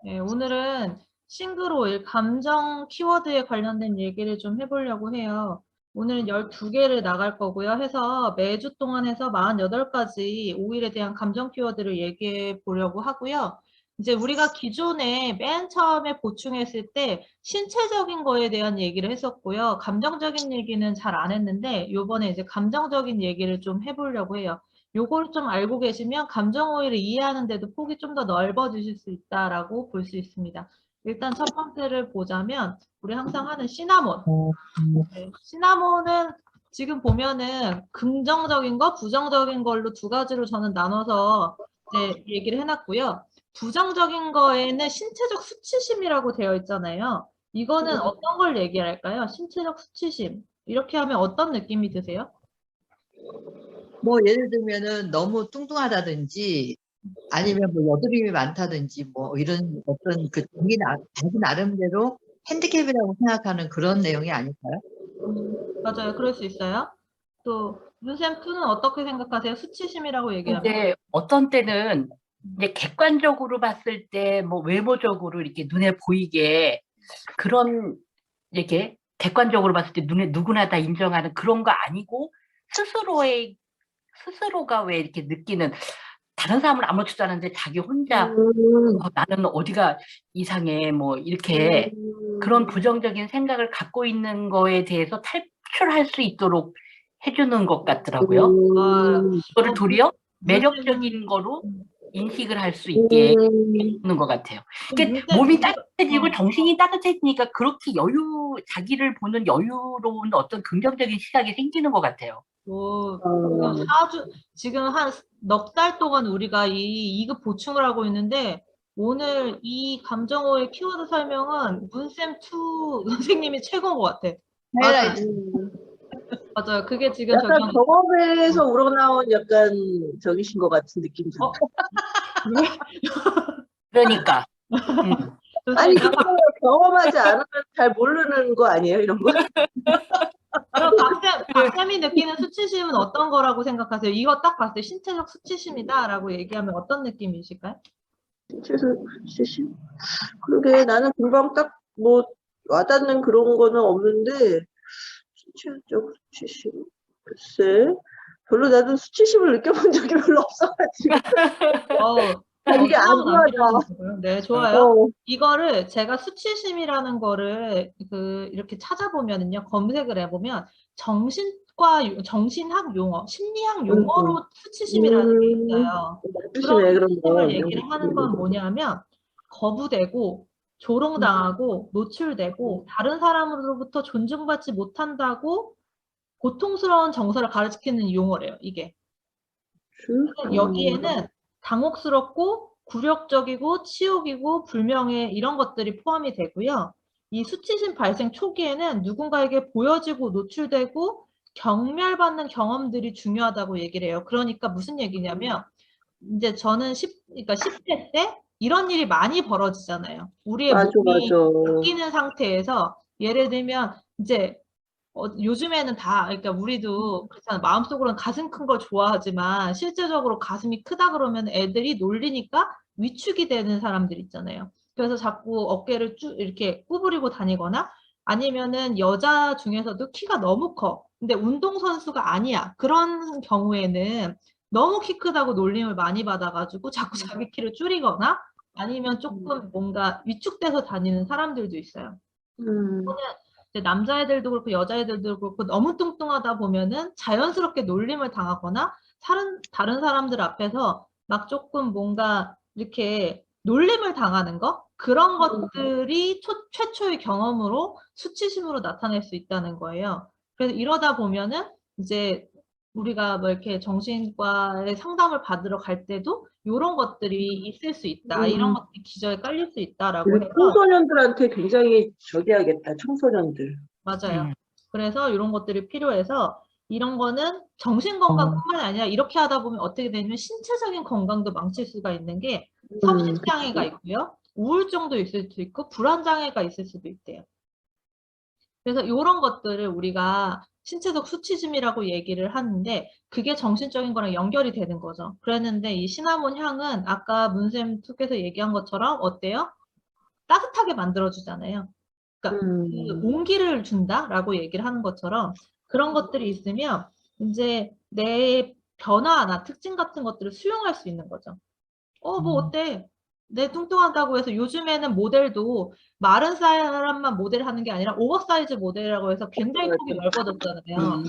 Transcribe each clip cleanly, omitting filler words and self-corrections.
네, 오늘은 싱글 오일, 감정 키워드에 관련된 얘기를 좀 해보려고 해요. 오늘은 12개를 나갈 거고요. 해서 매주 동안 해서 48가지 오일에 대한 감정 키워드를 얘기해 보려고 하고요. 이제 우리가 기존에 맨 처음에 보충했을 때 신체적인 거에 대한 얘기를 했었고요. 감정적인 얘기는 잘 안 했는데 요번에 이제 감정적인 얘기를 좀 해보려고 해요. 요걸 좀 알고 계시면 감정 오일을 이해하는 데도 폭이 좀 더 넓어지실 수 있다라고 볼 수 있습니다. 일단 첫 번째를 보자면 우리 항상 하는 시나몬. 네, 시나몬은 지금 보면은 긍정적인 거, 부정적인 걸로 두 가지로 저는 나눠서 이제 얘기를 해놨고요. 부정적인 거에는 신체적 수치심이라고 되어 있잖아요. 이거는 어떤 걸 얘기할까요? 신체적 수치심. 이렇게 하면 어떤 느낌이 드세요? 뭐 예를 들면은 너무 뚱뚱하다든지 아니면 뭐 여드름이 많다든지 뭐 이런 어떤 그 자기 나름대로 핸디캡이라고 생각하는 그런 내용이 아닐까요? 맞아요. 그럴 수 있어요. 또 문쌤2는 어떻게 생각하세요? 수치심이라고 얘기하면? 이제 어떤 때는 이제 객관적으로 봤을 때 뭐 외모적으로 이렇게 눈에 보이게 그런 이렇게 객관적으로 봤을 때 눈에 누구나 다 인정하는 그런 거 아니고 스스로가 왜 이렇게 느끼는 다른 사람은 아무렇지도 않은데 자기 혼자 나는 어디가 이상해 뭐 이렇게 그런 부정적인 생각을 갖고 있는 거에 대해서 탈출할 수 있도록 해주는 것 같더라고요. 아, 그거를 도리어 문쌤은 매력적인 거로 인식을 할 수 있게 해주는 것 같아요. 이게 문쌤 몸이 비교, 따뜻해지고 정신이 따뜻해지니까 그렇게 자기를 보는 여유로운 어떤 긍정적인 시각이 생기는 것 같아요. 뭐, 지금 한 넉 달 동안 우리가 이 2급 보충을 하고 있는데, 오늘 이 감정어의 키워드 설명은 문쌤2 선생님이 최고인 것 같아. 맞아요. 하이라이트. 맞아요. 그게 지금 약간 적용. 경험에서 우러나온 약간 저기신 것 같은 느낌이 어? 듭니다. 그러니까 아니, 좋습니다. 그거 경험하지 않으면 잘 모르는 거 아니에요, 이런 거? 그럼 박쌤이 느끼는 수치심은 어떤 거라고 생각하세요? 이거 딱 봤을 때 신체적 수치심이다라고 얘기하면 어떤 느낌이실까요? 신체적 수치심? 그러게, 나는 금방 딱 뭐 와닿는 그런 거는 없는데, 신체적 수치심? 글쎄, 별로 나도 수치심을 느껴본 적이 별로 없어가지고. 이게 안 생각은 안 좋아져. 들어보고요. 네, 좋아요. 어. 이거를 제가 수치심이라는 거를 이렇게 찾아보면은요, 검색을 해보면 정신학 용어, 심리학 용어로 수치심이라는 게 있어요. 그런 수치심에 그런 수치심을 거. 얘기를 하는 건 뭐냐면 거부되고 조롱당하고 노출되고 다른 사람으로부터 존중받지 못한다고 고통스러운 정서를 가르치는 용어래요, 이게. 여기에는 당혹스럽고 굴욕적이고 치욕이고 불명예 이런 것들이 포함이 되고요. 이 수치심 발생 초기에는 누군가에게 보여지고 노출되고 경멸받는 경험들이 중요하다고 얘기를 해요. 그러니까 무슨 얘기냐면 이제 저는 그러니까 10대 때 이런 일이 많이 벌어지잖아요. 우리의 맞아, 몸이 맞아. 바뀌는 상태에서 예를 들면 이제 요즘에는 그러니까 우리도 그렇잖아. 마음속으로는 가슴 큰 걸 좋아하지만 실제적으로 가슴이 크다 그러면 애들이 놀리니까 위축이 되는 사람들 있잖아요. 그래서 자꾸 어깨를 쭉 이렇게 구부리고 다니거나 아니면은 여자 중에서도 키가 너무 커. 근데 운동선수가 아니야. 그런 경우에는 너무 키 크다고 놀림을 많이 받아가지고 자꾸 자기 키를 줄이거나 아니면 조금 뭔가 위축돼서 다니는 사람들도 있어요. 이제 남자애들도 그렇고 여자애들도 그렇고 너무 뚱뚱하다 보면은 자연스럽게 놀림을 당하거나 다른 사람들 앞에서 막 조금 뭔가 이렇게 놀림을 당하는 거? 그런 것들이 최초의 경험으로 수치심으로 나타낼 수 있다는 거예요. 그래서 이러다 보면은 이제 우리가 뭐 이렇게 정신과에 상담을 받으러 갈 때도 이런 것들이 있을 수 있다. 이런 것들이 기저에 깔릴 수 있다라고 해서 청소년들한테 굉장히 저기 하겠다, 청소년들. 맞아요. 그래서 이런 것들이 필요해서 이런 거는 정신 건강뿐만 아니라 이렇게 하다 보면 어떻게 되냐면 신체적인 건강도 망칠 수가 있는 게 성식장애가 있고요. 우울증도 있을 수 있고 불안장애가 있을 수도 있대요. 그래서 이런 것들을 우리가 신체적 수치심이라고 얘기를 하는데 그게 정신적인 거랑 연결이 되는 거죠. 그랬는데 이 시나몬 향은 아까 문쌤 투께서 얘기한 것처럼 어때요? 따뜻하게 만들어주잖아요. 그러니까 그 온기를 준다라고 얘기를 하는 것처럼 그런 것들이 있으면 이제 내 변화나 특징 같은 것들을 수용할 수 있는 거죠. 뭐 어때? 내 뚱뚱하다고 해서 요즘에는 모델도 마른 사람만 모델하는 게 아니라 오버사이즈 모델이라고 해서 굉장히 폭이 넓어졌잖아요.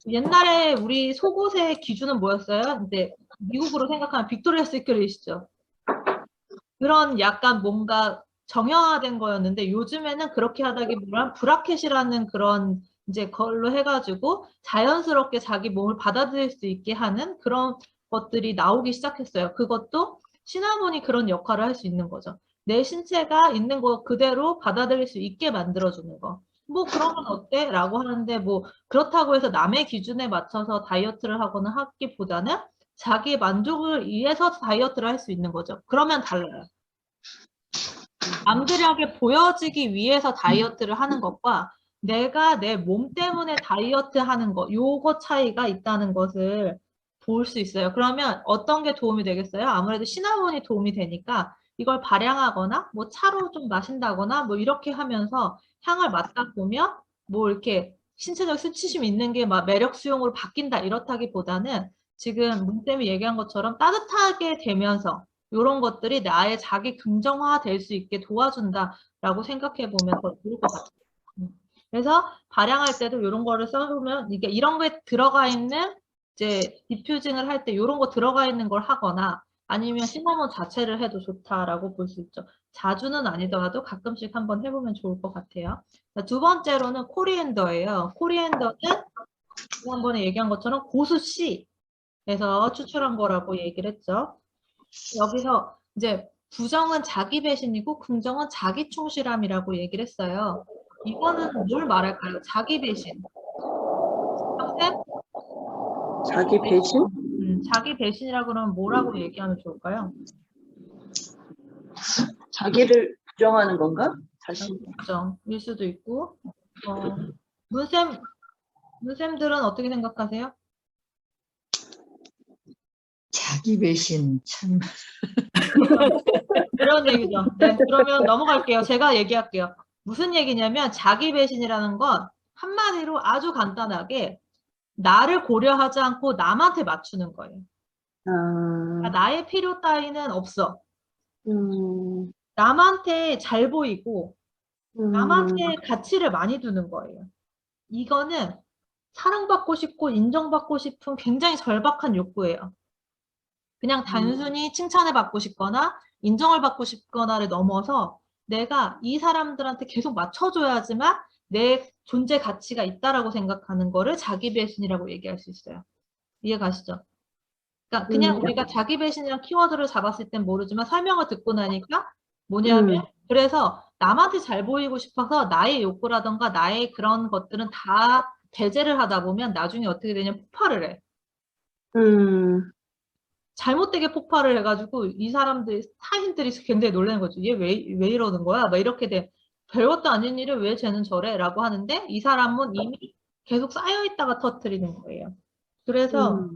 옛날에 우리 속옷의 기준은 뭐였어요? 근데 미국으로 생각하면 빅토리아 시크릿이죠. 그런 약간 뭔가 정형화된 거였는데 요즘에는 그렇게 하다기보다는 브라켓이라는 그런 이제 걸로 해가지고 자연스럽게 자기 몸을 받아들일 수 있게 하는 그런 것들이 나오기 시작했어요. 그것도 시나몬이 그런 역할을 할 수 있는 거죠. 내 신체가 있는 거 그대로 받아들일 수 있게 만들어주는 거. 뭐 그러면 어때? 라고 하는데 뭐 그렇다고 해서 남의 기준에 맞춰서 다이어트를 하거나 하기보다는 자기 만족을 위해서 다이어트를 할 수 있는 거죠. 그러면 달라요. 남들에게 보여지기 위해서 다이어트를 하는 것과 내가 내 몸 때문에 다이어트 하는 것, 요거 차이가 있다는 것을 볼 수 있어요. 그러면 어떤 게 도움이 되겠어요? 아무래도 시나몬이 도움이 되니까 이걸 발향하거나 뭐 차로 좀 마신다거나 뭐 이렇게 하면서 향을 맡다 보면 뭐 이렇게 신체적 수치심이 있는 게 막 매력 수용으로 바뀐다 이렇다기보다는 지금 문쌤이 얘기한 것처럼 따뜻하게 되면서 이런 것들이 나의 자기 긍정화 될 수 있게 도와준다라고 생각해 보면 더 좋을 것 같아요. 그래서 발향할 때도 이런 거를 써보면 이게 이런 거에 들어가 있는 이제 디퓨징을 할 때 이런 거 들어가 있는 걸 하거나 아니면 시나몬 자체를 해도 좋다라고 볼 수 있죠. 자주는 아니더라도 가끔씩 한번 해보면 좋을 것 같아요. 두 번째로는 코리앤더예요. 코리앤더는 지난번에 얘기한 것처럼 고수씨에서 추출한 거라고 얘기를 했죠. 여기서 이제 부정은 자기 배신이고 긍정은 자기 충실함이라고 얘기를 했어요. 이거는 뭘 말할까요? 자기 배신. 쌤? 자기 배신? 자기 배신이라 그러면 뭐라고 얘기하면 좋을까요? 자기를 부정하는 건가? 자신. 부정일 수도 있고. 문쌤들은 어떻게 생각하세요? 자기 배신 참. 그런 얘기죠. 네, 그러면 넘어갈게요. 제가 얘기할게요. 무슨 얘기냐면 자기 배신이라는 건 한마디로 아주 간단하게 나를 고려하지 않고 남한테 맞추는 거예요. 그러니까 나의 필요 따위는 없어. 남한테 잘 보이고 남한테 가치를 많이 두는 거예요. 이거는 사랑받고 싶고 인정받고 싶은 굉장히 절박한 욕구예요. 그냥 단순히 칭찬을 받고 싶거나 인정을 받고 싶거나를 넘어서 내가 이 사람들한테 계속 맞춰줘야지만 내 존재 가치가 있다라고 생각하는 거를 자기 배신이라고 얘기할 수 있어요. 이해 가시죠? 그러니까 그냥 우리가 자기 배신이랑 키워드를 잡았을 땐 모르지만 설명을 듣고 나니까 뭐냐면 그래서 남한테 잘 보이고 싶어서 나의 욕구라던가 나의 그런 것들은 다 배제를 하다 보면 나중에 어떻게 되냐면 폭발을 해. 잘못되게 폭발을 해가지고 이 사람들이 타인들이 굉장히 놀라는 거죠. 얘 왜 이러는 거야? 막 이렇게 돼. 별것도 아닌 일을 왜 쟤는 저래? 라고 하는데 이 사람은 이미 계속 쌓여있다가 터뜨리는 거예요. 그래서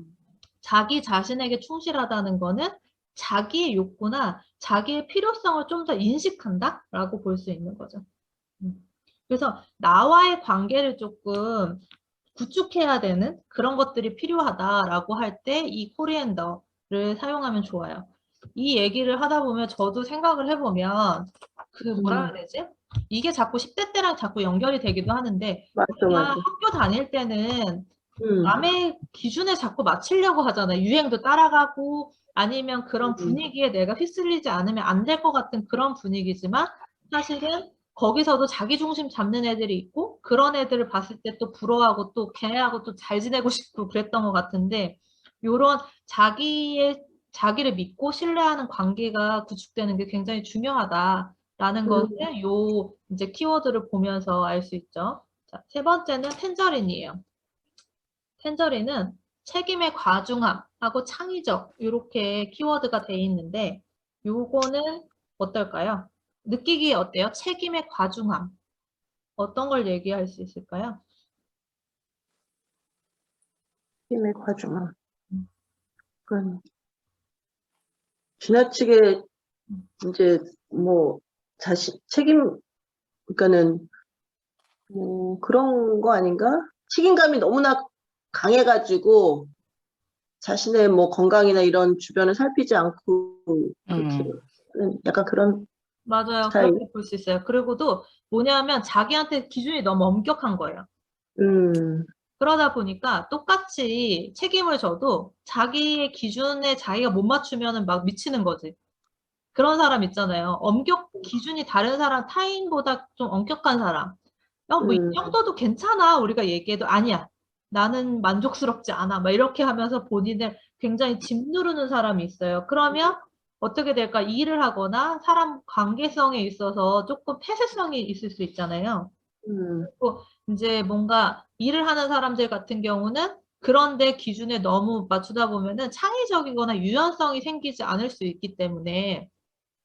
자기 자신에게 충실하다는 거는 자기의 욕구나 자기의 필요성을 좀 더 인식한다라고 볼 수 있는 거죠. 그래서 나와의 관계를 조금 구축해야 되는 그런 것들이 필요하다라고 할 때 이 코리앤더를 사용하면 좋아요. 이 얘기를 하다 보면 저도 생각을 해보면 그 뭐라 해야 되지? 이게 자꾸 10대 때랑 자꾸 연결이 되기도 하는데 우리가 학교 다닐 때는 남의 기준에 자꾸 맞추려고 하잖아요. 유행도 따라가고 아니면 그런 분위기에 내가 휩쓸리지 않으면 안 될 것 같은 그런 분위기지만 사실은 거기서도 자기 중심 잡는 애들이 있고 그런 애들을 봤을 때 또 부러워하고 또 걔네하고 또 잘 지내고 싶고 그랬던 것 같은데 요런 자기를 믿고 신뢰하는 관계가 구축되는 게 굉장히 중요하다라는 것을 요 이제 키워드를 보면서 알 수 있죠. 자, 세 번째는 텐저린이에요. 텐저린은 책임의 과중함하고 창의적 이렇게 키워드가 돼 있는데 요거는 어떨까요? 느끼기에 어때요? 책임의 과중함. 어떤 걸 얘기할 수 있을까요? 힘의 과중함. 지나치게 이제 뭐 그러니까는 그런 거 아닌가? 책임감이 너무나 강해가지고 자신의 뭐 건강이나 이런 주변을 살피지 않고 그렇게 약간 그런 맞아요. 스타일. 그렇게 볼 수 있어요. 그리고도 뭐냐면 자기한테 기준이 너무 엄격한 거예요. 그러다 보니까 똑같이 책임을 져도 자기의 기준에 자기가 못 맞추면은 막 미치는 거지. 그런 사람 있잖아요. 기준이 다른 사람, 타인보다 좀 엄격한 사람. 뭐 이 정도도 괜찮아. 우리가 얘기해도 아니야. 나는 만족스럽지 않아. 막 이렇게 하면서 본인을 굉장히 짓누르는 사람이 있어요. 그러면 어떻게 될까? 일을 하거나 사람 관계성에 있어서 조금 폐쇄성이 있을 수 있잖아요. 또 이제 뭔가 일을 하는 사람들 같은 경우는 그런데 기준에 너무 맞추다 보면은 창의적이거나 유연성이 생기지 않을 수 있기 때문에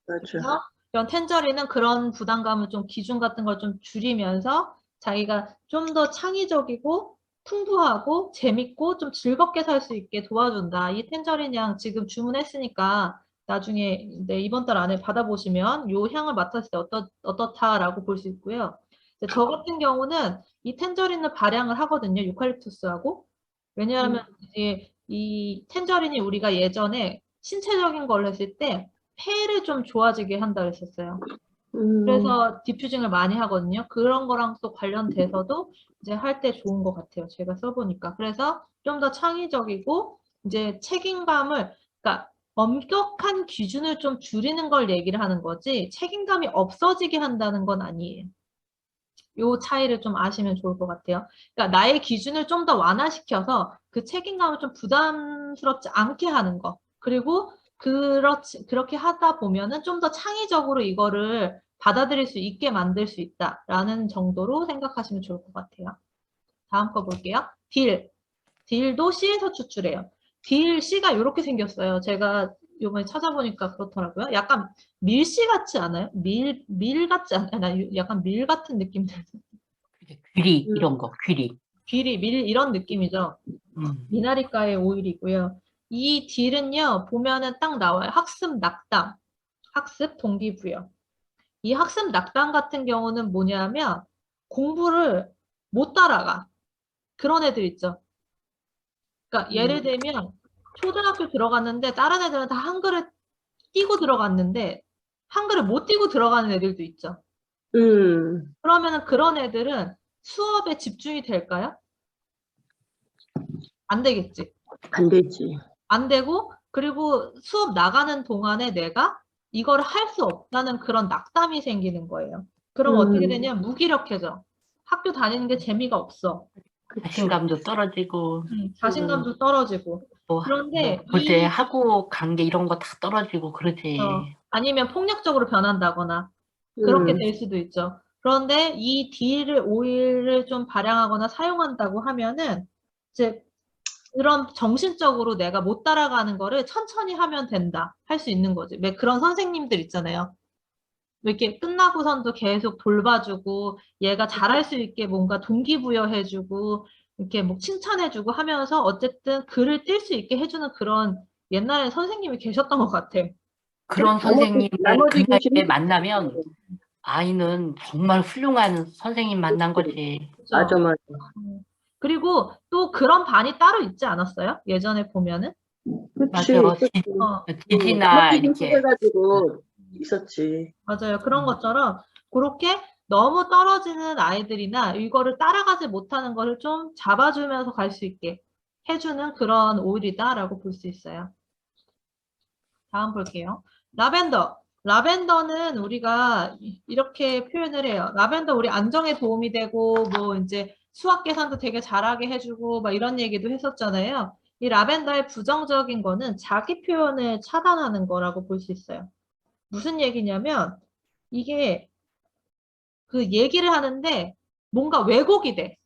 맞아. 그래서 이런 텐저리는 그런 부담감을 좀 기준 같은 걸 좀 줄이면서 자기가 좀 더 창의적이고 풍부하고 재밌고 좀 즐겁게 살 수 있게 도와준다. 이 텐저린 향 지금 주문했으니까 나중에 이번 달 안에 받아보시면 이 향을 맡았을 때 어떻다라고 볼 수 있고요. 저 같은 경우는 이 텐저린을 발향을 하거든요. 유칼립투스하고. 왜냐하면 이제 이 텐저린이 우리가 예전에 신체적인 걸 했을 때 폐를 좀 좋아지게 한다 그랬었어요. 그래서 디퓨징을 많이 하거든요. 그런 거랑 또 관련돼서도 이제 할 때 좋은 것 같아요. 제가 써보니까. 그래서 좀 더 창의적이고 이제 책임감을, 그러니까 엄격한 기준을 좀 줄이는 걸 얘기를 하는 거지 책임감이 없어지게 한다는 건 아니에요. 요 차이를 좀 아시면 좋을 것 같아요. 그러니까 나의 기준을 좀 더 완화시켜서 그 책임감을 좀 부담스럽지 않게 하는 거. 그리고 그렇게 하다 보면은 좀 더 창의적으로 이거를 받아들일 수 있게 만들 수 있다라는 정도로 생각하시면 좋을 것 같아요. 다음 거 볼게요. 딜. 딜도 씨에서 추출해요. 딜 씨가 이렇게 생겼어요. 제가 이번에 찾아보니까 그렇더라고요. 약간 밀씨 같지 않아요? 밀 같지 않아요? 나 약간 밀 같은 느낌 들어요. 귀리 이런 거 귀리. 밀 이런 느낌이죠. 미나리과의 오일이고요. 이 딜은요, 보면은 딱 나와요. 학습 낙담, 학습 동기부여. 이 학습 낙담 같은 경우는 뭐냐면 공부를 못 따라가. 그런 애들 있죠. 그러니까 예를 들면 초등학교 들어갔는데 다른 애들은 다 한글을 띄고 들어갔는데 한글을 못 띄고 들어가는 애들도 있죠. 그러면은 그런 애들은 수업에 집중이 될까요? 안 되겠지. 안 되지. 안 되고 그리고 수업 나가는 동안에 내가 이걸 할 수 없다는 그런 낙담이 생기는 거예요. 그럼 어떻게 되냐? 무기력해져. 학교 다니는 게 재미가 없어. 자신감도 떨어지고 자신감도 떨어지고. 그런데 볼때 하고 간 게 이런 거 다 떨어지고 그러지. 아니면 폭력적으로 변한다거나 그렇게 될 수도 있죠. 그런데 이 오일을 좀 발향하거나 사용한다고 하면은 이제 그런 정신적으로 내가 못 따라가는 거를 천천히 하면 된다. 할 수 있는 거지. 왜 그런 선생님들 있잖아요. 왜 이렇게 끝나고선도 계속 돌봐주고 얘가 잘할 수 있게 뭔가 동기부여해주고 이렇게 뭐 칭찬해주고 하면서 어쨌든 글을 뛸 수 있게 해주는 그런 옛날에 선생님이 계셨던 것 같아. 그런 선생님을 나머지 그 나이에 교실은 만나면 아이는 정말 훌륭한 선생님 만난 거지. 그죠? 맞아. 그리고 또 그런 반이 따로 있지 않았어요? 예전에 보면은? 그치. 맞아. 지지나 나머지 이렇게. 교실 해가지고 있었지. 맞아요. 그런 것처럼 그렇게 너무 떨어지는 아이들이나 이거를 따라가지 못하는 거를 좀 잡아주면서 갈 수 있게 해주는 그런 오일이다라고 볼 수 있어요. 다음 볼게요. 라벤더. 라벤더는 우리가 이렇게 표현을 해요. 라벤더 우리 안정에 도움이 되고 뭐 이제 수학 계산도 되게 잘하게 해주고 막 이런 얘기도 했었잖아요. 이 라벤더의 부정적인 거는 자기 표현을 차단하는 거라고 볼 수 있어요. 무슨 얘기냐면 이게 그 얘기를 하는데 뭔가 왜곡이 돼.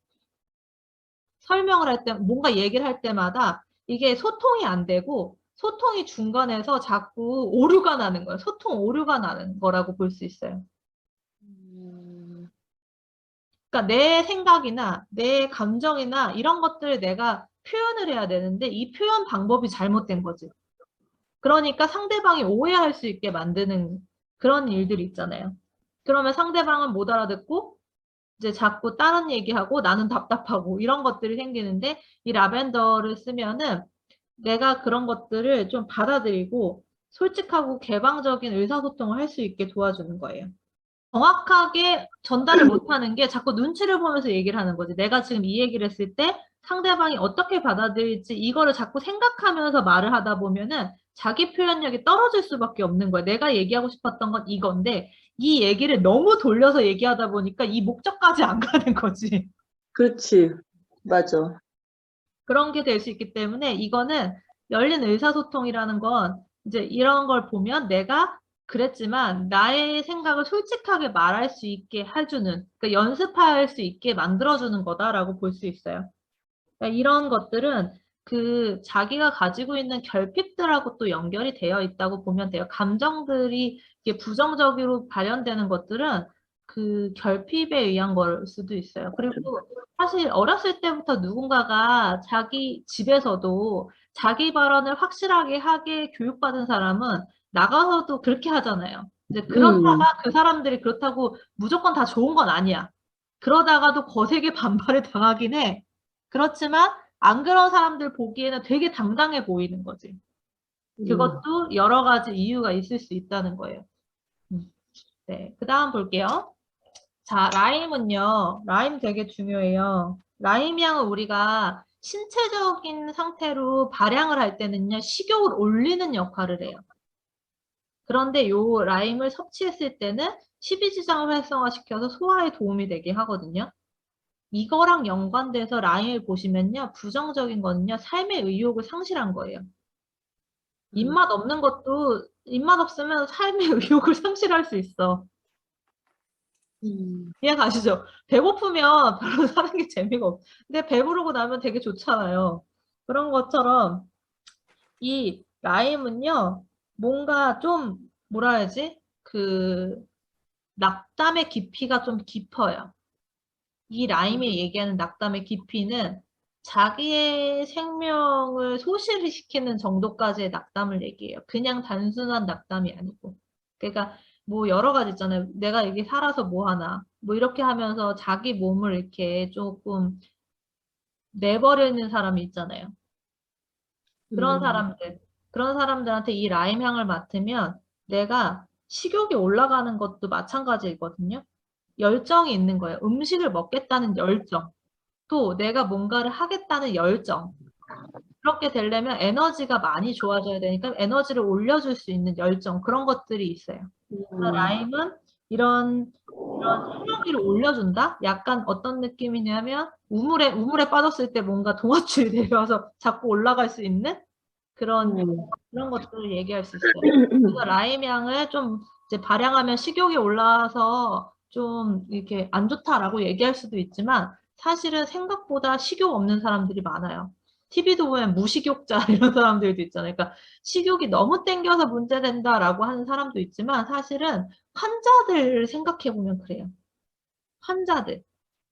설명을 할 때, 뭔가 얘기를 할 때마다 이게 소통이 안 되고 소통이 중간에서 자꾸 오류가 나는 거예요. 소통 오류가 나는 거라고 볼 수 있어요. 그러니까 내 생각이나 내 감정이나 이런 것들을 내가 표현을 해야 되는데 이 표현 방법이 잘못된 거지. 그러니까 상대방이 오해할 수 있게 만드는 그런 일들이 있잖아요. 그러면 상대방은 못 알아듣고 이제 자꾸 다른 얘기하고 나는 답답하고 이런 것들이 생기는데 이 라벤더를 쓰면은 내가 그런 것들을 좀 받아들이고 솔직하고 개방적인 의사소통을 할 수 있게 도와주는 거예요. 정확하게 전달을 못하는 게 자꾸 눈치를 보면서 얘기를 하는 거지. 내가 지금 이 얘기를 했을 때 상대방이 어떻게 받아들일지 이거를 자꾸 생각하면서 말을 하다 보면은 자기 표현력이 떨어질 수밖에 없는 거야. 내가 얘기하고 싶었던 건 이건데 이 얘기를 너무 돌려서 얘기하다 보니까 이 목적까지 안 가는 거지. 그렇지. 맞아. 그런 게 될 수 있기 때문에 이거는 열린 의사소통이라는 건 이제 이런 걸 보면 내가 그랬지만 나의 생각을 솔직하게 말할 수 있게 해주는, 그러니까 연습할 수 있게 만들어주는 거다라고 볼 수 있어요. 그러니까 이런 것들은 그 자기가 가지고 있는 결핍들하고 또 연결이 되어 있다고 보면 돼요. 감정들이 이게 부정적으로 발현되는 것들은 그 결핍에 의한 걸 수도 있어요. 그리고 사실 어렸을 때부터 누군가가 자기 집에서도 자기 발언을 확실하게 하게 교육받은 사람은 나가서도 그렇게 하잖아요. 이제 그렇다가 그 사람들이 그렇다고 무조건 다 좋은 건 아니야. 그러다가도 거세게 반발을 당하긴 해. 그렇지만 안 그런 사람들 보기에는 되게 당당해 보이는 거지. 그것도 여러 가지 이유가 있을 수 있다는 거예요. 네, 그 다음 볼게요. 자, 라임은요. 라임 되게 중요해요. 라임 양은 우리가 신체적인 상태로 발양을 할 때는요. 식욕을 올리는 역할을 해요. 그런데 요 라임을 섭취했을 때는 십이지장을 활성화시켜서 소화에 도움이 되게 하거든요. 이거랑 연관돼서 라임을 보시면요. 부정적인 거는요. 삶의 의욕을 상실한 거예요. 입맛 없는 것도 입맛 없으면 삶의 의욕을 상실할 수 있어. 이해 가시죠? 배고프면 별로 사는 게 재미가 없어. 근데 배부르고 나면 되게 좋잖아요. 그런 것처럼 이 라임은요. 뭔가 좀 뭐라 해야지? 그 낙담의 깊이가 좀 깊어요. 이 라임이 얘기하는 낙담의 깊이는 자기의 생명을 소실을 시키는 정도까지의 낙담을 얘기해요. 그냥 단순한 낙담이 아니고. 그러니까 뭐 여러 가지 있잖아요. 내가 이게 살아서 뭐 하나. 뭐 이렇게 하면서 자기 몸을 이렇게 조금 내버리는 사람이 있잖아요. 그런 사람들. 그런 사람들한테 이 라임 향을 맡으면 내가 식욕이 올라가는 것도 마찬가지이거든요. 열정이 있는 거예요. 음식을 먹겠다는 열정. 또 내가 뭔가를 하겠다는 열정. 그렇게 되려면 에너지가 많이 좋아져야 되니까 에너지를 올려줄 수 있는 열정. 그런 것들이 있어요. 그래서 라임은 이런 에너지를 올려준다? 약간 어떤 느낌이냐면 우물에 빠졌을 때 뭔가 동아줄이 내려와서 자꾸 올라갈 수 있는 그런 것들을 얘기할 수 있어요. 그래서 라임 향을 좀 이제 발향하면 식욕이 올라와서 좀 이렇게 안 좋다라고 얘기할 수도 있지만 사실은 생각보다 식욕 없는 사람들이 많아요. TV도 보면 무식욕자 이런 사람들도 있잖아요. 그러니까 식욕이 너무 땡겨서 문제된다라고 하는 사람도 있지만 사실은 환자들을 생각해 보면 그래요.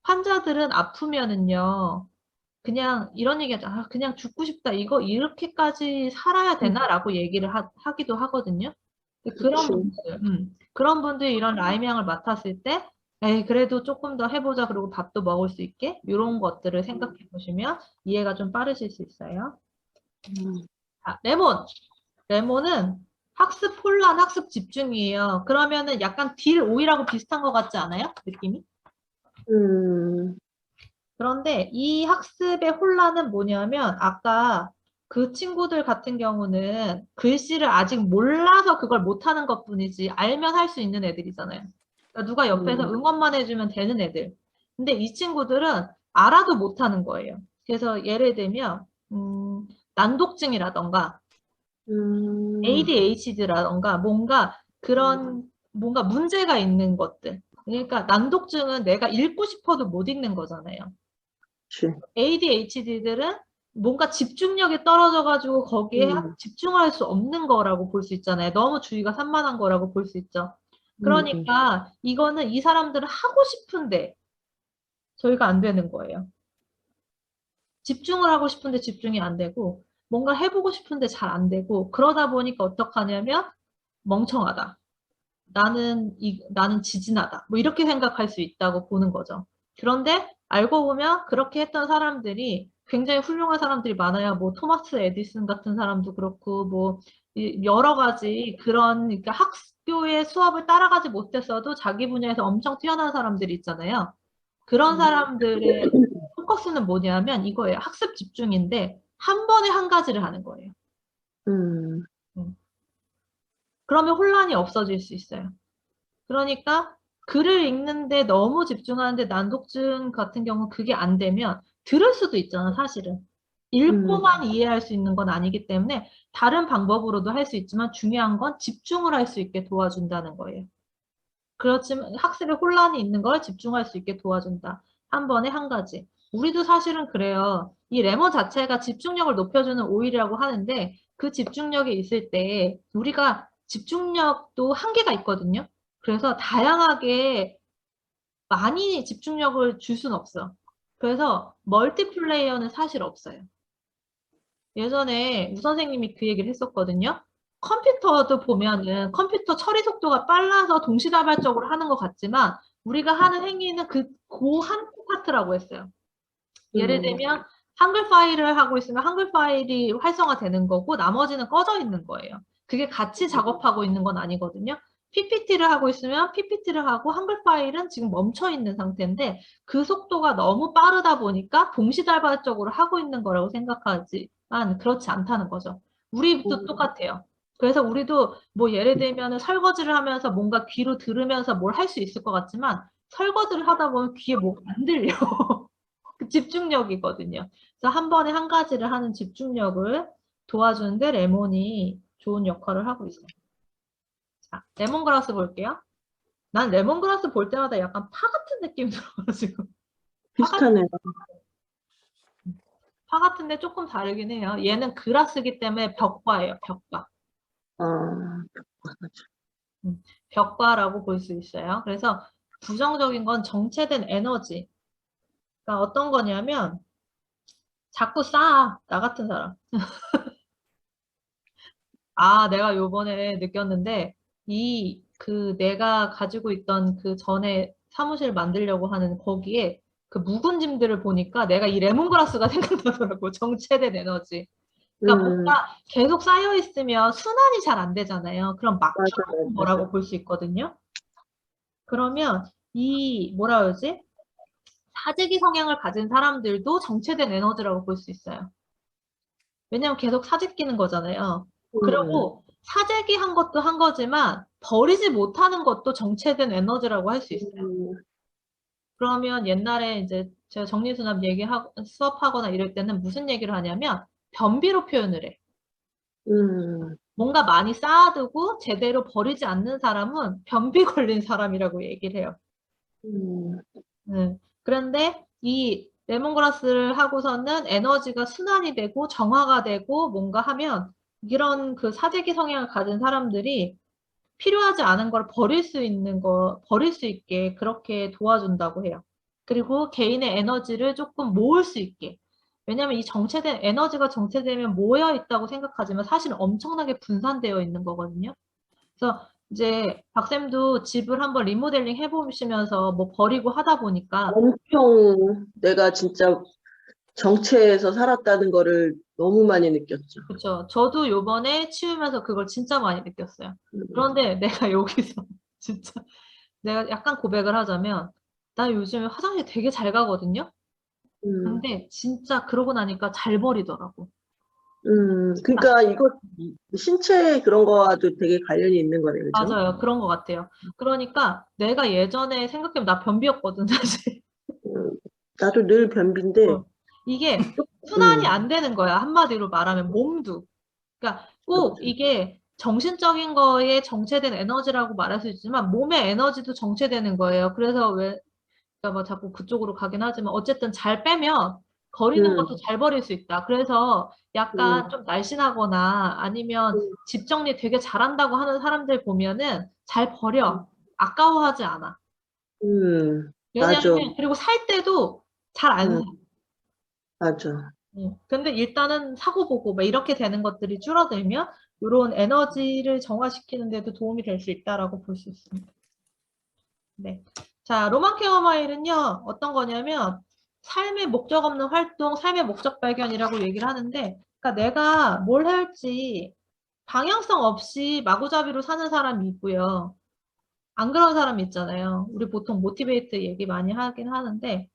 환자들은 아프면은요. 그냥 이런 얘기하죠. 아, 그냥 죽고 싶다. 이거 이렇게까지 살아야 되나라고 얘기를 하기도 하거든요. 근데 그런 분들이 이런 라임 향을 맡았을 때, 에이, 그래도 조금 더 해보자. 그리고 밥도 먹을 수 있게 이런 것들을 생각해 보시면 이해가 좀 빠르실 수 있어요. 자, 레몬은 학습 혼란, 학습 집중이에요. 그러면은 약간 딜 오이라고 비슷한 것 같지 않아요? 느낌이? 그런데 이 학습의 혼란은 뭐냐면 아까 그 친구들 같은 경우는 글씨를 아직 몰라서 그걸 못하는 것뿐이지 알면 할 수 있는 애들이잖아요. 그러니까 누가 옆에서 응원만 해주면 되는 애들. 근데 이 친구들은 알아도 못하는 거예요. 그래서 예를 들면 난독증이라던가 ADHD라던가 뭔가 그런 뭔가 문제가 있는 것들. 그러니까 난독증은 내가 읽고 싶어도 못 읽는 거잖아요. ADHD들은 뭔가 집중력이 떨어져가지고 거기에 집중할 수 없는 거라고 볼 수 있잖아요. 너무 주의가 산만한 거라고 볼 수 있죠. 그러니까 이거는 이 사람들은 하고 싶은데 저희가 안 되는 거예요. 집중을 하고 싶은데 집중이 안 되고 뭔가 해보고 싶은데 잘 안 되고 그러다 보니까 어떡하냐면 멍청하다. 나는 지진하다. 뭐 이렇게 생각할 수 있다고 보는 거죠. 그런데 알고 보면 그렇게 했던 사람들이 굉장히 훌륭한 사람들이 많아요. 뭐 토마스 에디슨 같은 사람도 그렇고 뭐 여러 가지 그런 그러니까 학교의 수업을 따라가지 못했어도 자기 분야에서 엄청 뛰어난 사람들이 있잖아요. 그런 사람들의 포커스는 뭐냐면 이거예요. 학습 집중인데 한 번에 한 가지를 하는 거예요. 음, 그러면 혼란이 없어질 수 있어요. 그러니까 글을 읽는데 너무 집중하는데 난독증 같은 경우 그게 안 되면 들을 수도 있잖아, 사실은. 읽고만 이해할 수 있는 건 아니기 때문에 다른 방법으로도 할 수 있지만 중요한 건 집중을 할 수 있게 도와준다는 거예요. 그렇지만 학습에 혼란이 있는 걸 집중할 수 있게 도와준다. 한 번에 한 가지. 우리도 사실은 그래요. 이 레몬 자체가 집중력을 높여주는 오일이라고 하는데 그 집중력이 있을 때 우리가 집중력도 한계가 있거든요. 그래서 다양하게 많이 집중력을 줄 수는 없어요. 그래서 멀티플레이어는 사실 없어요. 예전에 우 선생님이 그 얘기를 했었거든요. 컴퓨터도 보면은 컴퓨터 처리 속도가 빨라서 동시다발적으로 하는 것 같지만 우리가 하는 행위는 그 한 파트라고 했어요. 예를 들면 한글 파일을 하고 있으면 한글 파일이 활성화되는 거고 나머지는 꺼져 있는 거예요. 그게 같이 작업하고 있는 건 아니거든요. PPT를 하고 있으면 PPT를 하고 한글 파일은 지금 멈춰 있는 상태인데 그 속도가 너무 빠르다 보니까 동시다발적으로 하고 있는 거라고 생각하지만 그렇지 않다는 거죠. 우리도 똑같아요. 그래서 우리도 뭐 예를 들면 설거지를 하면서 뭔가 귀로 들으면서 뭘 할 수 있을 것 같지만 설거지를 하다 보면 귀에 뭐가 안 들려. 그 집중력이거든요. 그래서 한 번에 한 가지를 하는 집중력을 도와주는데 레몬이 좋은 역할을 하고 있어요. 자, 레몬그라스 볼게요. 난 레몬그라스 볼 때마다 약간 파 같은 느낌이 들어가지고. 비슷하네요. 파 같은데 조금 다르긴 해요. 얘는 그라스기 때문에 벽과예요, 벽과. 아, 벽과라고 볼 수 있어요. 그래서 부정적인 건 정체된 에너지. 그러니까 어떤 거냐면 자꾸 쌓아, 나 같은 사람. 아, 내가 요번에 느꼈는데, 내가 가지고 있던 그 전에 사무실 만들려고 하는 거기에 그 묵은 짐들을 보니까 내가 이 레몬그라스가 생각나더라고. 정체된 에너지. 그러니까 뭔가 계속 쌓여 있으면 순환이 잘 안 되잖아요. 그럼 막히는 맞아요. 거라고 볼 수 있거든요. 그러면 뭐라 그러지? 사재기 성향을 가진 사람들도 정체된 에너지라고 볼 수 있어요. 왜냐면 계속 사재끼는 거잖아요. 그리고 사재기 한 것도 한 거지만 버리지 못하는 것도 정체된 에너지라고 할 수 있어요. 그러면 옛날에 이제 제가 정리수납 수업하거나 이럴 때는 무슨 얘기를 하냐면 변비로 표현을 해. 뭔가 많이 쌓아두고 제대로 버리지 않는 사람은 변비 걸린 사람이라고 얘기를 해요. 그런데 이 레몬그라스를 하고서는 에너지가 순환이 되고 정화가 되고 뭔가 하면 이런 그 사재기 성향을 가진 사람들이 필요하지 않은 걸 버릴 수 있게 그렇게 도와준다고 해요. 그리고 개인의 에너지를 조금 모을 수 있게. 왜냐하면 이 정체된 에너지가 정체되면 모여 있다고 생각하지만 사실은 엄청나게 분산되어 있는 거거든요. 그래서 이제 박쌤도 집을 한번 리모델링 해보시면서 뭐 버리고 하다 보니까 엄청 내가 진짜 정체에서 살았다는 거를 너무 많이 느꼈죠. 그렇죠. 저도 요번에 치우면서 그걸 진짜 많이 느꼈어요. 그런데 내가 여기서 진짜 내가 약간 고백을 하자면 나 요즘에 화장실 되게 잘 가거든요. 근데 진짜 그러고 나니까 잘 버리더라고. 그러니까 이거 신체 그런 거와도 되게 관련이 있는 거네요, 그죠? 맞아요. 그런 것 같아요. 그러니까 내가 예전에 생각해보면 나 변비였거든, 사실. 나도 늘 변비인데, 이게 순환이 안 되는 거야. 한마디로 말하면 몸도. 그러니까 꼭 이게 정신적인 거에 정체된 에너지라고 말할 수 있지만 몸의 에너지도 정체되는 거예요. 그래서 그러니까 뭐 자꾸 그쪽으로 가긴 하지만 어쨌든 잘 빼면 버리는 것도 잘 버릴 수 있다. 그래서 약간 좀 날씬하거나 아니면 집 정리 되게 잘한다고 하는 사람들 보면은 잘 버려. 아까워하지 않아. 맞아, 왜냐하면 그리고 살 때도 잘 안 사. 맞아. 근데 일단은 사고 보고 막 이렇게 되는 것들이 줄어들면 이런 에너지를 정화시키는 데도 도움이 될 수 있다라고 볼 수 있습니다. 네. 자, 로만 케어 마일은요, 어떤 거냐면, 삶의 목적 없는 활동, 삶의 목적 발견이라고 얘기를 하는데, 그러니까 내가 뭘 해야 할지 방향성 없이 마구잡이로 사는 사람이 있고요. 안 그런 사람이 있잖아요. 우리 보통 모티베이트 얘기 많이 하긴 하는데,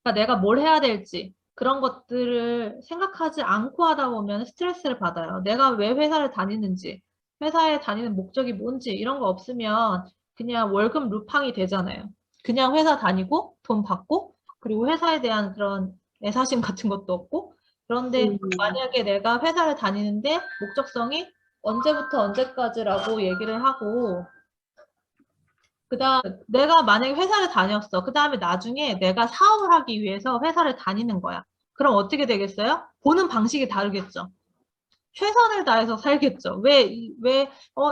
그러니까 내가 뭘 해야 될지, 그런 것들을 생각하지 않고 하다 보면 스트레스를 받아요. 내가 왜 회사를 다니는지, 회사에 다니는 목적이 뭔지, 이런 거 없으면 그냥 월급 루팡이 되잖아요. 그냥 회사 다니고, 돈 받고, 그리고 회사에 대한 그런 애사심 같은 것도 없고, 그런데 만약에 내가 회사를 다니는데 목적성이 언제부터 언제까지라고 얘기를 하고, 그다음 내가 만약에 회사를 다녔어. 그다음에 나중에 내가 사업을 하기 위해서 회사를 다니는 거야. 그럼 어떻게 되겠어요? 보는 방식이 다르겠죠. 최선을 다해서 살겠죠.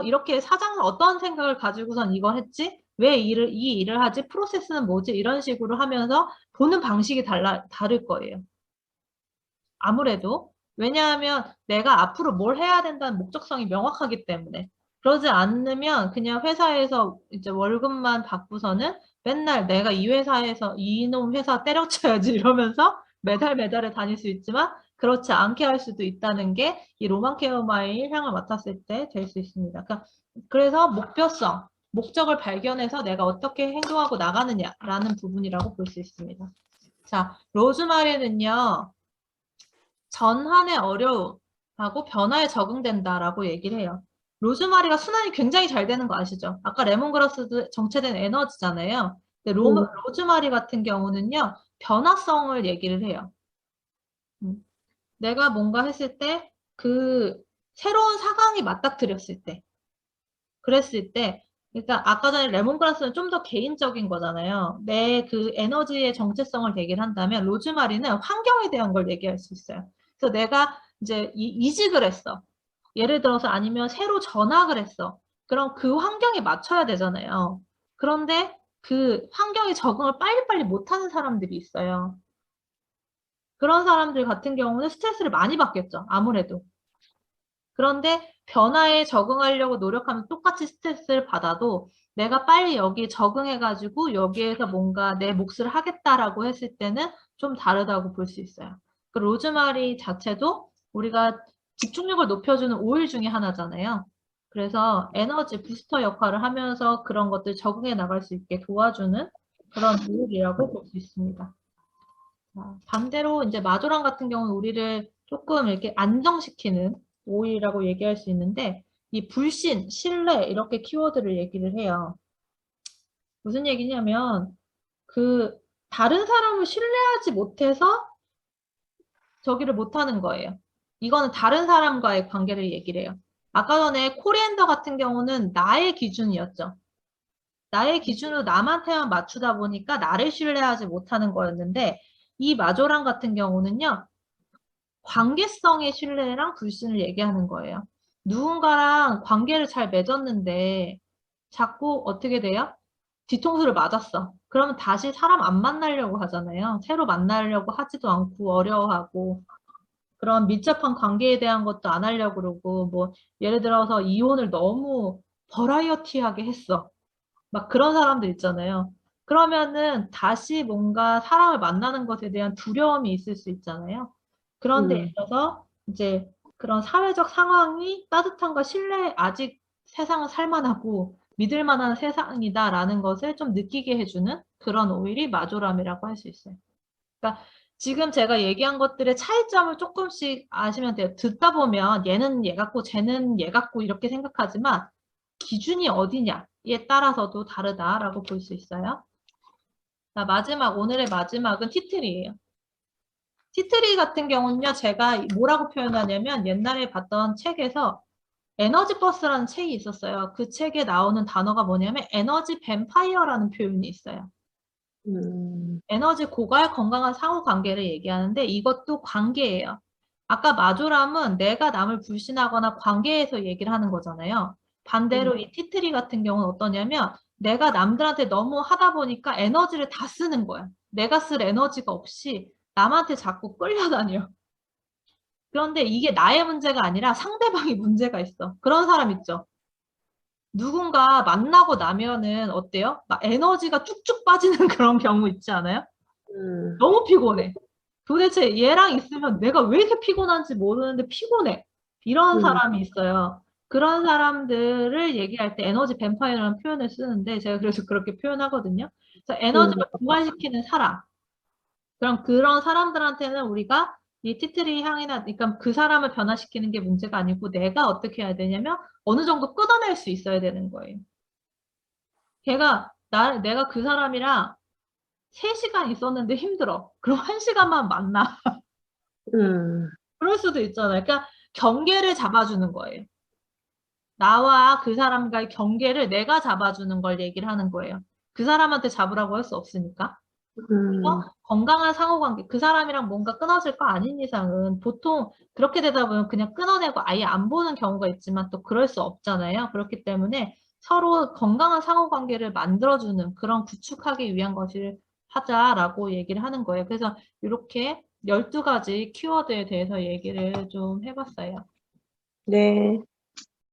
이렇게 사장은 어떤 생각을 가지고선 이걸 했지? 왜 이 일을 하지? 프로세스는 뭐지? 이런 식으로 하면서 보는 방식이 다를 거예요. 아무래도. 왜냐하면 내가 앞으로 뭘 해야 된다는 목적성이 명확하기 때문에. 그러지 않으면 그냥 회사에서 이제 월급만 받고서는 맨날 내가 이 회사에서 이놈 회사 때려쳐야지 이러면서 매달에 다닐 수 있지만 그렇지 않게 할 수도 있다는 게 이 로만 케어 마일 향을 맡았을 때 될 수 있습니다. 그래서 목표성, 목적을 발견해서 내가 어떻게 행동하고 나가느냐라는 부분이라고 볼 수 있습니다. 자, 로즈마리는요. 전환의 어려움하고 변화에 적응된다라고 얘기를 해요. 로즈마리가 순환이 굉장히 잘 되는 거 아시죠? 아까 레몬그라스도 정체된 에너지잖아요. 근데 로즈마리 같은 경우는요. 변화성을 얘기를 해요. 내가 뭔가 했을 때 그 새로운 상황이 맞닥뜨렸을 때 그랬을 때 그러니까 아까 전에 레몬그라스는 좀 더 개인적인 거잖아요. 내 그 에너지의 정체성을 얘기를 한다면 로즈마리는 환경에 대한 걸 얘기할 수 있어요. 그래서 내가 이제 이직을 했어. 예를 들어서 아니면 새로 전학을 했어. 그럼 그 환경에 맞춰야 되잖아요. 그런데 그 환경에 적응을 빨리빨리 못하는 사람들이 있어요. 그런 사람들 같은 경우는 스트레스를 많이 받겠죠. 아무래도. 그런데 변화에 적응하려고 노력하면 똑같이 스트레스를 받아도 내가 빨리 여기에 적응해가지고 여기에서 뭔가 내 몫을 하겠다라고 했을 때는 좀 다르다고 볼 수 있어요. 그 로즈마리 자체도 우리가 집중력을 높여주는 오일 중에 하나잖아요. 그래서 에너지 부스터 역할을 하면서 그런 것들 적응해 나갈 수 있게 도와주는 그런 오일이라고 볼 수 있습니다. 반대로 이제 마조랑 같은 경우는 우리를 조금 이렇게 안정시키는 오일이라고 얘기할 수 있는데 이 불신, 신뢰 이렇게 키워드를 얘기를 해요. 무슨 얘기냐면 그 다른 사람을 신뢰하지 못해서 저기를 못하는 거예요. 이거는 다른 사람과의 관계를 얘기를 해요. 아까 전에 코리앤더 같은 경우는 나의 기준이었죠. 나의 기준으로 남한테만 맞추다 보니까 나를 신뢰하지 못하는 거였는데 이 마조랑 같은 경우는요. 관계성의 신뢰랑 불신을 얘기하는 거예요. 누군가랑 관계를 잘 맺었는데 자꾸 어떻게 돼요? 뒤통수를 맞았어. 그러면 다시 사람 안 만나려고 하잖아요. 새로 만나려고 하지도 않고 어려워하고 그런 밀접한 관계에 대한 것도 안 하려고 그러고 뭐 예를 들어서 이혼을 너무 버라이어티하게 했어. 막 그런 사람들 있잖아요. 그러면은 다시 뭔가 사람을 만나는 것에 대한 두려움이 있을 수 있잖아요. 그런 데 있어서 이제 그런 사회적 상황이 따뜻함과 신뢰, 아직 세상은 살만하고 믿을 만한 세상이다라는 것을 좀 느끼게 해주는 그런 오일이 마조람이라고 할 수 있어요. 그러니까 지금 제가 얘기한 것들의 차이점을 조금씩 아시면 돼요. 듣다 보면 얘는 얘 같고 쟤는 얘 같고 이렇게 생각하지만 기준이 어디냐에 따라서도 다르다라고 볼 수 있어요. 자, 오늘의 마지막은 티트리예요. 티트리 같은 경우는요, 제가 뭐라고 표현하냐면 옛날에 봤던 책에서 에너지 버스라는 책이 있었어요. 그 책에 나오는 단어가 뭐냐면 에너지 뱀파이어라는 표현이 있어요. 에너지 고갈 건강한 상호 관계를 얘기하는데 이것도 관계예요. 아까 마조람은 내가 남을 불신하거나 관계에서 얘기를 하는 거잖아요. 반대로 이 티트리 같은 경우는 어떠냐면 내가 남들한테 너무 하다 보니까 에너지를 다 쓰는 거야. 내가 쓸 에너지가 없이 남한테 자꾸 끌려다녀. 그런데 이게 나의 문제가 아니라 상대방이 문제가 있어. 그런 사람 있죠. 누군가 만나고 나면은 어때요? 막 에너지가 쭉쭉 빠지는 그런 경우 있지 않아요? 너무 피곤해. 도대체 얘랑 있으면 내가 왜 이렇게 피곤한지 모르는데 피곤해. 이런 사람이 있어요. 그런 사람들을 얘기할 때 에너지 뱀파이어라는 표현을 쓰는데 제가 그래서 그렇게 표현하거든요. 그래서 에너지를 부활시키는 사람. 그럼 그런 사람들한테는 우리가 이 티트리 향이나 그러니까 그 사람을 변화시키는 게 문제가 아니고 내가 어떻게 해야 되냐면 어느 정도 끊어낼 수 있어야 되는 거예요. 내가 그 사람이랑 3시간 있었는데 힘들어. 그럼 1시간만 만나. 그럴 수도 있잖아요. 그러니까 경계를 잡아주는 거예요. 나와 그 사람과의 경계를 내가 잡아주는 걸 얘기를 하는 거예요. 그 사람한테 잡으라고 할 수 없으니까. 그래서 건강한 상호관계, 그 사람이랑 뭔가 끊어질 거 아닌 이상은 보통 그렇게 되다 보면 그냥 끊어내고 아예 안 보는 경우가 있지만 또 그럴 수 없잖아요. 그렇기 때문에 서로 건강한 상호관계를 만들어주는 그런 구축하기 위한 것을 하자라고 얘기를 하는 거예요. 그래서 이렇게 12가지 키워드에 대해서 얘기를 좀 해봤어요. 네.